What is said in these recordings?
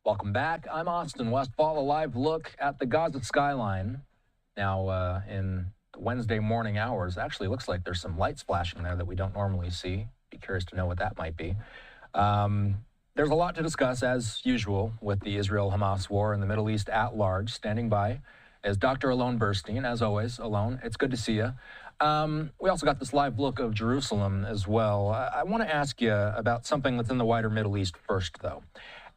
Welcome back. I'm Austin Westfall, a live look at the Gaza skyline. Now, in the Wednesday morning hours, actually looks like there's some lights flashing there that we don't normally see. Be curious to know what that might be. There's a lot to discuss, as usual, with the Israel-Hamas war in the Middle East at large. Standing by is Dr. Alon Burstein. As always, Alon, it's good to see you. We also got this live look of Jerusalem as well. I want to ask you about something that's in the wider Middle East first, though.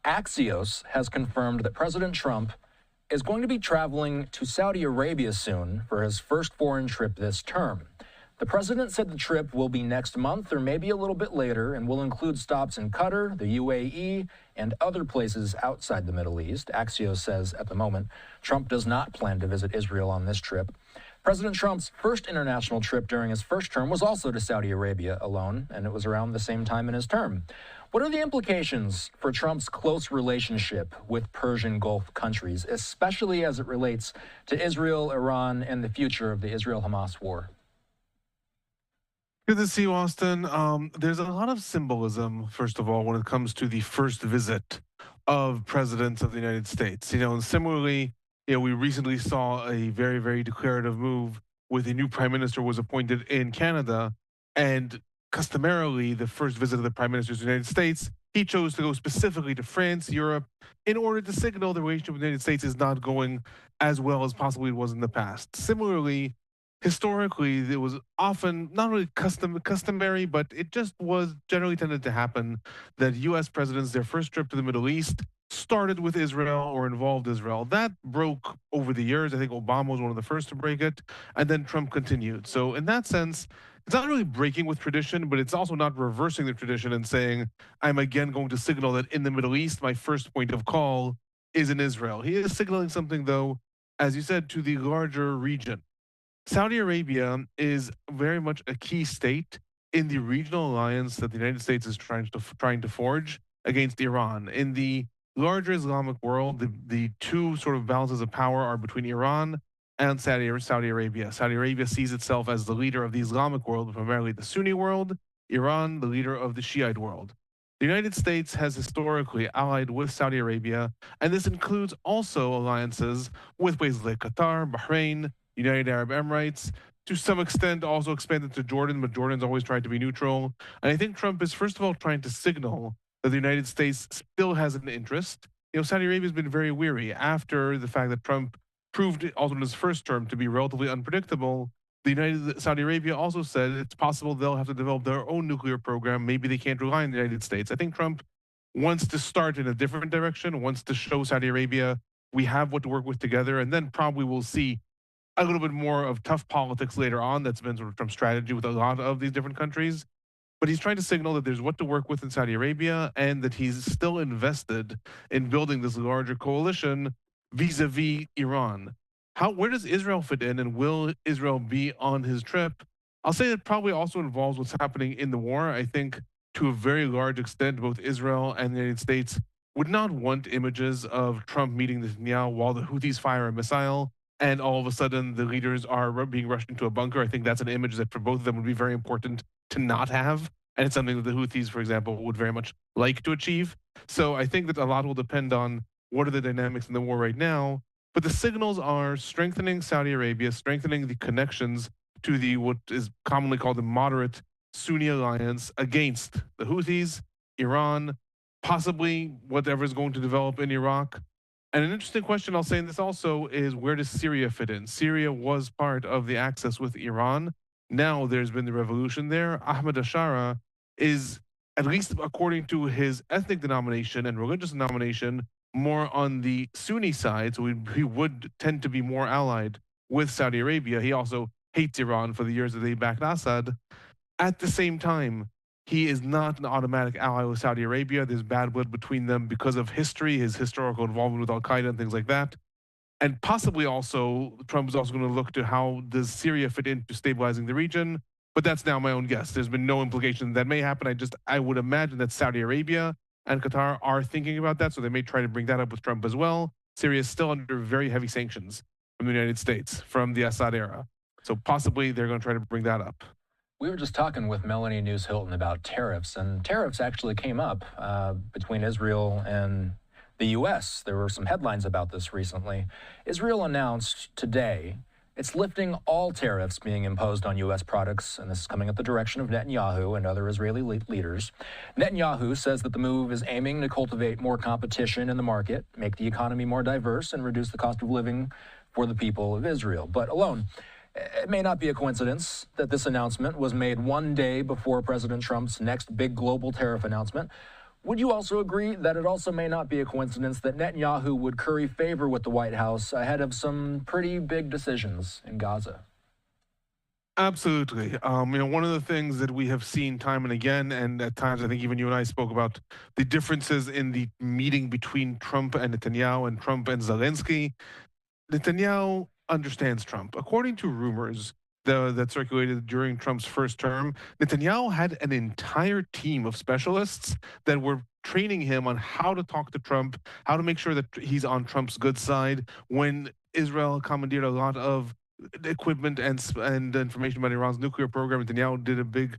Axios has confirmed that President Trump is going to be traveling to Saudi Arabia soon for his first foreign trip this term. The president said the trip will be next month or maybe a little bit later and will include stops in Qatar, the UAE, and other places outside the Middle East. Axios says at the moment, Trump does not plan to visit Israel on this trip. President Trump's first international trip during his first term was also to Saudi Arabia alone, and it was around the same time in his term. What are the implications for Trump's close relationship with Persian Gulf countries, especially as it relates to Israel, Iran, and the future of the Israel-Hamas war? Good to see you, Austin. There's a lot of symbolism, first of all, when it comes to the first visit of presidents of the United States. And similarly, we recently saw a very, very declarative move with a new prime minister was appointed in Canada, and customarily, the first visit of the prime minister to the United States, he chose to go specifically to France, Europe, in order to signal the relationship with the United States is not going as well as possibly it was in the past. Similarly, historically, it was often not really customary, but it just was generally tended to happen that U.S. presidents, their first trip to the Middle East, started with Israel or involved Israel. That broke over the years. I think Obama was one of the first to break it, and then Trump continued. So in that sense, it's not really breaking with tradition, but it's also not reversing the tradition and saying, I'm again going to signal that in the Middle East, my first point of call is in Israel. He is signaling something, though, as you said, to the larger region. Saudi Arabia is very much a key state in the regional alliance that the United States is trying to forge against Iran. In the larger Islamic world, the two sort of balances of power are between Iran and Saudi Arabia. Saudi Arabia sees itself as the leader of the Islamic world, primarily the Sunni world, Iran, the leader of the Shiite world. The United States has historically allied with Saudi Arabia, and this includes also alliances with places like Qatar, Bahrain, United Arab Emirates, to some extent also expanded to Jordan, but Jordan's always tried to be neutral. And I think Trump is, first of all, trying to signal that the United States still has an interest. Saudi Arabia has been very weary after the fact that Trump proved also in his first term to be relatively unpredictable. Saudi Arabia also said it's possible they'll have to develop their own nuclear program. Maybe they can't rely on the United States. I think Trump wants to start in a different direction, wants to show Saudi Arabia we have what to work with together, and then probably we'll see a little bit more of tough politics later on. That's been sort of Trump's strategy with a lot of these different countries. But he's trying to signal that there's what to work with in Saudi Arabia and that he's still invested in building this larger coalition vis-a-vis Iran. Where does Israel fit in, and will Israel be on his trip? I'll say that probably also involves what's happening in the war. I think to a very large extent, both Israel and the United States would not want images of Trump meeting Netanyahu while the Houthis fire a missile and all of a sudden the leaders are being rushed into a bunker. I think that's an image that for both of them would be very important to not have. And it's something that the Houthis, for example, would very much like to achieve. So I think that a lot will depend on what are the dynamics in the war right now. But the signals are strengthening Saudi Arabia, strengthening the connections to the what is commonly called the moderate Sunni alliance against the Houthis, Iran, possibly whatever is going to develop in Iraq. And an interesting question I'll say in this also is, where does Syria fit in? Syria was part of the axis with Iran. Now there's been the revolution there. Ahmed Ashara is, at least according to his ethnic denomination and religious denomination, more on the Sunni side. So he would tend to be more allied with Saudi Arabia. He also hates Iran for the years that they backed Assad. At the same time, he is not an automatic ally with Saudi Arabia. There's bad blood between them because of history, his historical involvement with Al-Qaeda and things like that. And possibly also, Trump is also going to look to how does Syria fit into stabilizing the region. But that's now my own guess. There's been no implication that may happen. I would imagine that Saudi Arabia and Qatar are thinking about that, so they may try to bring that up with Trump as well. Syria is still under very heavy sanctions from the United States, from the Assad era. So possibly they're going to try to bring that up. We were just talking with Melanie News Hilton about tariffs, and tariffs actually came up between Israel and the U.S. There were some headlines about this recently. Israel announced today it's lifting all tariffs being imposed on U.S. products, and this is coming at the direction of Netanyahu and other Israeli leaders. Netanyahu says that the move is aiming to cultivate more competition in the market, make the economy more diverse, and reduce the cost of living for the people of Israel. But Alon, it may not be a coincidence that this announcement was made one day before President Trump's next big global tariff announcement. Would you also agree that it also may not be a coincidence that Netanyahu would curry favor with the White House ahead of some pretty big decisions in Gaza? Absolutely. One of the things that we have seen time and again, and at times I think even you and I spoke about the differences in the meeting between Trump and Netanyahu and Trump and Zelensky. Netanyahu understands Trump. According to rumors that circulated during Trump's first term, Netanyahu had an entire team of specialists that were training him on how to talk to Trump, how to make sure that he's on Trump's good side. When Israel commandeered a lot of equipment and information about Iran's nuclear program, Netanyahu did a big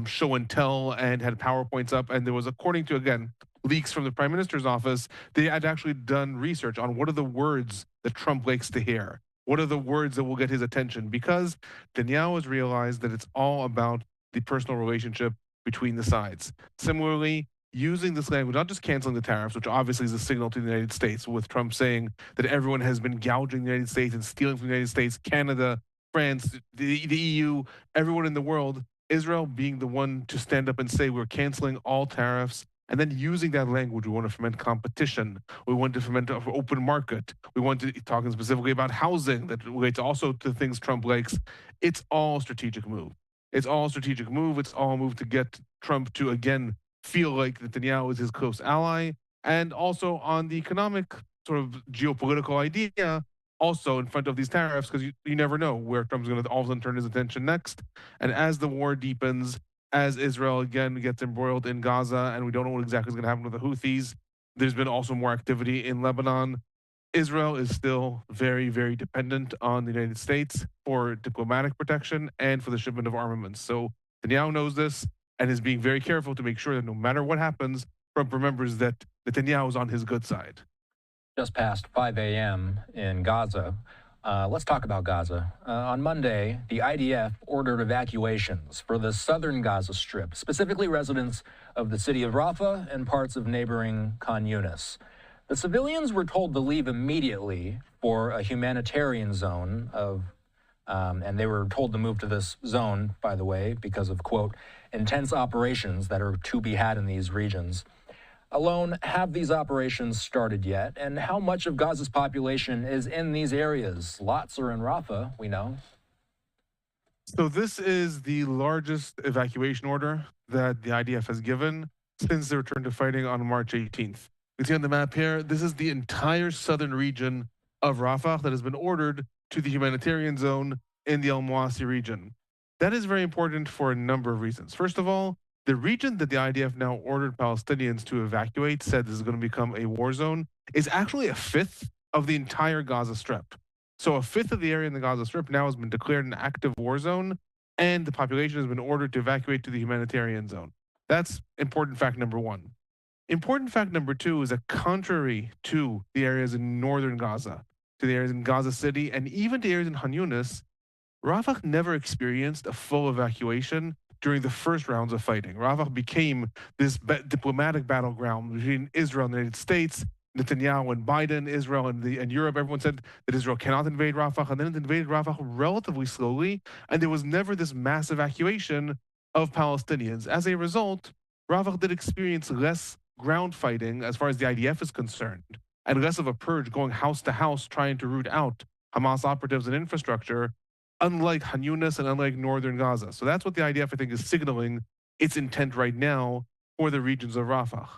show and tell and had PowerPoints up. And there was, according to, again, leaks from the prime minister's office, they had actually done research on what are the words that Trump likes to hear. What are the words that will get his attention? Because Netanyahu has realized that it's all about the personal relationship between the sides. Similarly, using this language, not just canceling the tariffs, which obviously is a signal to the United States, with Trump saying that everyone has been gouging the United States and stealing from the United States, Canada, France, the EU, everyone in the world, Israel being the one to stand up and say we're canceling all tariffs, and then using that language, we want to foment competition. We want to foment an open market. We want to talking specifically about housing that relates also to things Trump likes. It's all strategic move. It's all strategic move. It's all a move to get Trump to again feel like Netanyahu is his close ally, and also on the economic sort of geopolitical idea, also in front of these tariffs, because you never know where Trump's going to all of a sudden turn his attention next. And as the war deepens, as Israel again gets embroiled in Gaza, and we don't know what exactly is going to happen with the Houthis, there's been also more activity in Lebanon. Israel is still very, very dependent on the United States for diplomatic protection and for the shipment of armaments. So Netanyahu knows this and is being very careful to make sure that no matter what happens, Trump remembers that Netanyahu is on his good side. Just past 5 a.m. in Gaza. Let's talk about Gaza. On Monday, the IDF ordered evacuations for the southern Gaza Strip, specifically residents of the city of Rafah and parts of neighboring Khan Yunis. The civilians were told to leave immediately for a humanitarian zone and they were told to move to this zone, by the way, because of, quote, intense operations that are to be had in these regions. Alon, have these operations started yet? And how much of Gaza's population is in these areas? Lots are in Rafah, we know. So this is the largest evacuation order that the IDF has given since the return to fighting on March 18th. You see on the map here, this is the entire southern region of Rafah that has been ordered to the humanitarian zone in the Al Mawasi region. That is very important for a number of reasons. First of all, the region that the IDF now ordered Palestinians to evacuate, said this is going to become a war zone, is actually a fifth of the entire Gaza Strip. So a fifth of the area in the Gaza Strip now has been declared an active war zone, and the population has been ordered to evacuate to the humanitarian zone. That's important fact number one. Important fact number two is that contrary to the areas in northern Gaza, to the areas in Gaza City, and even to areas in Khan Yunis, Rafah never experienced a full evacuation during the first rounds of fighting. Rafah became this diplomatic battleground between Israel and the United States, Netanyahu and Biden, Israel and Europe. Everyone said that Israel cannot invade Rafah, and then it invaded Rafah relatively slowly, and there was never this mass evacuation of Palestinians. As a result, Rafah did experience less ground fighting as far as the IDF is concerned, and less of a purge going house to house trying to root out Hamas operatives and infrastructure, unlike Khan Yunis and unlike northern Gaza. So that's what the IDF, I think, is signaling its intent right now for the regions of Rafah.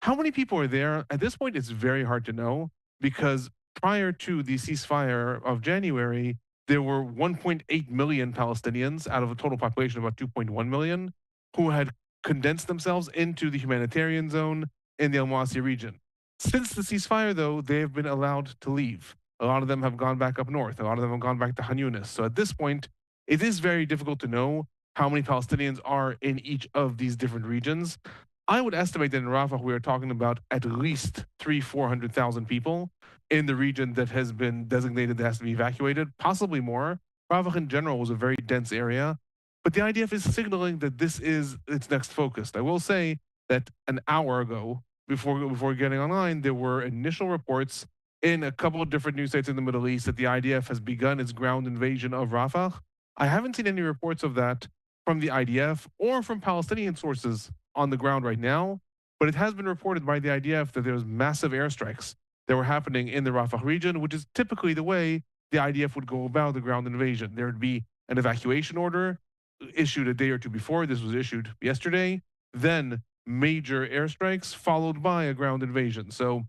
How many people are there? At this point, it's very hard to know, because prior to the ceasefire of January, there were 1.8 million Palestinians out of a total population of about 2.1 million who had condensed themselves into the humanitarian zone in the Al Mawasi region. Since the ceasefire, though, they have been allowed to leave. A lot of them have gone back up north. A lot of them have gone back to Khan Yunis. So at this point, it is very difficult to know how many Palestinians are in each of these different regions. I would estimate that in Rafah, we are talking about at least 400,000 people in the region that has been designated that has to be evacuated, possibly more. Rafah in general was a very dense area, but the IDF is signaling that this is its next focus. I will say that an hour ago, before getting online, there were initial reports in a couple of different news sites in the Middle East that the IDF has begun its ground invasion of Rafah. I haven't seen any reports of that from the IDF or from Palestinian sources on the ground right now, but it has been reported by the IDF that there's massive airstrikes that were happening in the Rafah region, which is typically the way the IDF would go about the ground invasion. There would be an evacuation order issued a day or two before. This was issued yesterday. Then major airstrikes followed by a ground invasion. So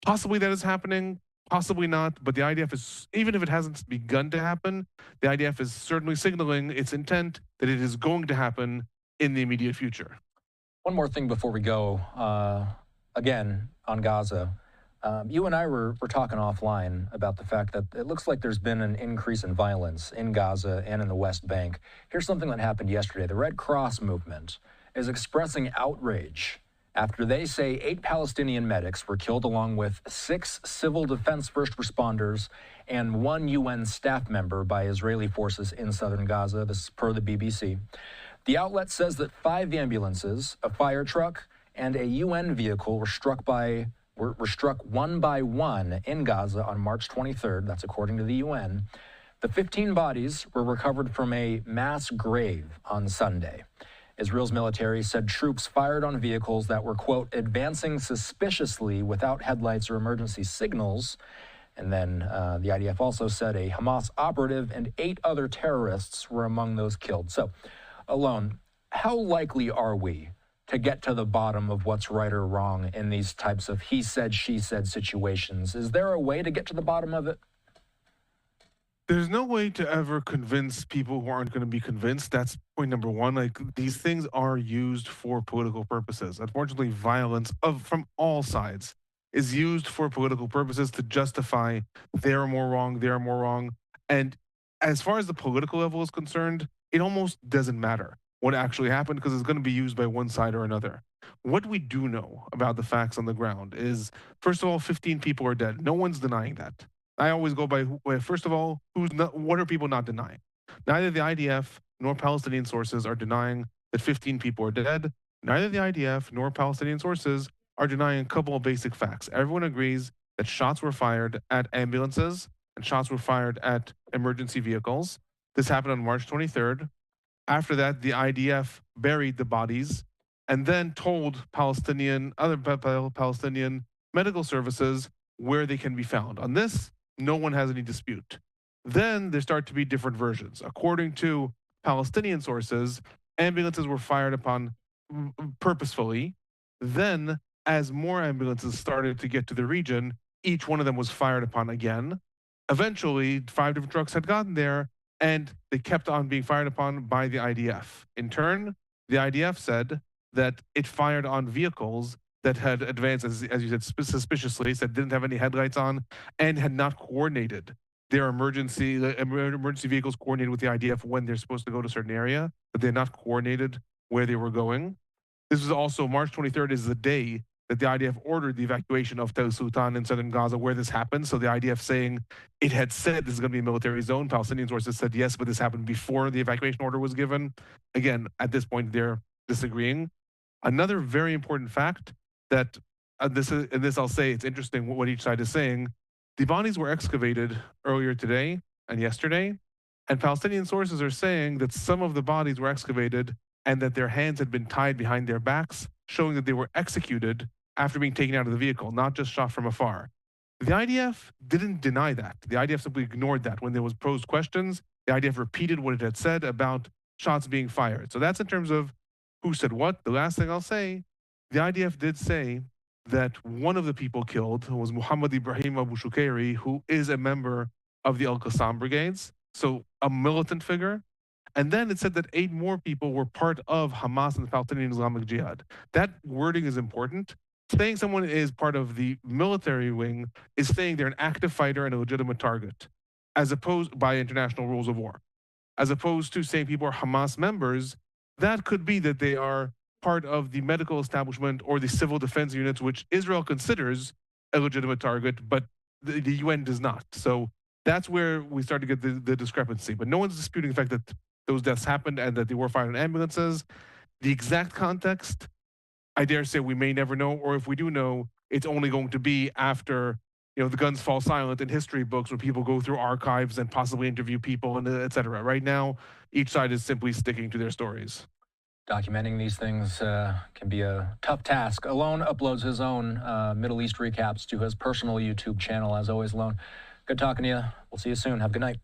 possibly that is happening, possibly not, but the IDF is, even if it hasn't begun to happen, the IDF is certainly signaling its intent that it is going to happen in the immediate future. One more thing before we go, again, on Gaza. You and I were talking offline about the fact that it looks like there's been an increase in violence in Gaza and in the West Bank. Here's something that happened yesterday. The Red Cross movement is expressing outrage after they say 8 Palestinian medics were killed, along with 6 civil defense first responders and 1 UN staff member by Israeli forces in southern Gaza. This is per the BBC. The outlet says that 5 ambulances, a fire truck, and a UN vehicle were struck one by one in Gaza on March 23rd. That's according to the UN. The 15 bodies were recovered from a mass grave on Sunday. Israel's military said troops fired on vehicles that were, quote, advancing suspiciously without headlights or emergency signals. And then the IDF also said a Hamas operative and 8 other terrorists were among those killed. So, Alon, how likely are we to get to the bottom of what's right or wrong in these types of he said, she said situations? Is there a way to get to the bottom of it? There's no way to ever convince people who aren't going to be convinced. That's point number one. Like, these things are used for political purposes. Unfortunately, violence from all sides is used for political purposes to justify they're more wrong, they're more wrong. And as far as the political level is concerned, it almost doesn't matter what actually happened because it's going to be used by one side or another. What we do know about the facts on the ground is, first of all, 15 people are dead. No one's denying that. I always go by, first of all, what are people not denying? Neither the IDF nor Palestinian sources are denying that 15 people are dead. Neither the IDF nor Palestinian sources are denying a couple of basic facts. Everyone agrees that shots were fired at ambulances and shots were fired at emergency vehicles. This happened on March 23rd. After that, the IDF buried the bodies and then told other Palestinian medical services where they can be found. On this, no one has any dispute. Then there start to be different versions. According to Palestinian sources, ambulances were fired upon purposefully. Then, as more ambulances started to get to the region, each one of them was fired upon again. Eventually, 5 different trucks had gotten there, and they kept on being fired upon by the IDF. In turn, the IDF said that it fired on vehicles that had advanced, as you said, suspiciously, said didn't have any headlights on, and had not coordinated their emergency vehicles coordinated with the IDF when they're supposed to go to a certain area, but they're not coordinated where they were going. This is also March 23rd is the day that the IDF ordered the evacuation of Tel Sultan in southern Gaza, where this happened. So the IDF saying it had said this is going to be a military zone. Palestinian sources said yes, but this happened before the evacuation order was given. Again, at this point, they're disagreeing. Another very important fact that this I'll say it's interesting what each side is saying. The bodies were excavated earlier today and yesterday, and Palestinian sources are saying that some of the bodies were excavated and that their hands had been tied behind their backs, showing that they were executed after being taken out of the vehicle, not just shot from afar. The IDF didn't deny that. The IDF simply ignored that. When there was posed questions, the IDF repeated what it had said about shots being fired. So that's in terms of who said what. The last thing I'll say, the IDF did say that one of the people killed was Muhammad Ibrahim Abu Shukairi, who is a member of the Al-Qassam brigades, so a militant figure. And then it said that 8 more people were part of Hamas and the Palestinian Islamic Jihad. That wording is important. Saying someone is part of the military wing is saying they're an active fighter and a legitimate target, as opposed by international rules of war. As opposed to saying people are Hamas members, that could be that they are part of the medical establishment or the civil defense units, which Israel considers a legitimate target, but the UN does not. So that's where we start to get the discrepancy. But no one's disputing the fact that those deaths happened and that they were fired in ambulances. The exact context, I dare say we may never know, or if we do know, it's only going to be after the guns fall silent in history books when people go through archives and possibly interview people and et cetera. Right now, each side is simply sticking to their stories. Documenting these things can be a tough task. Alon uploads his own Middle East recaps to his personal YouTube channel. As always, Alon, good talking to you. We'll see you soon. Have a good night.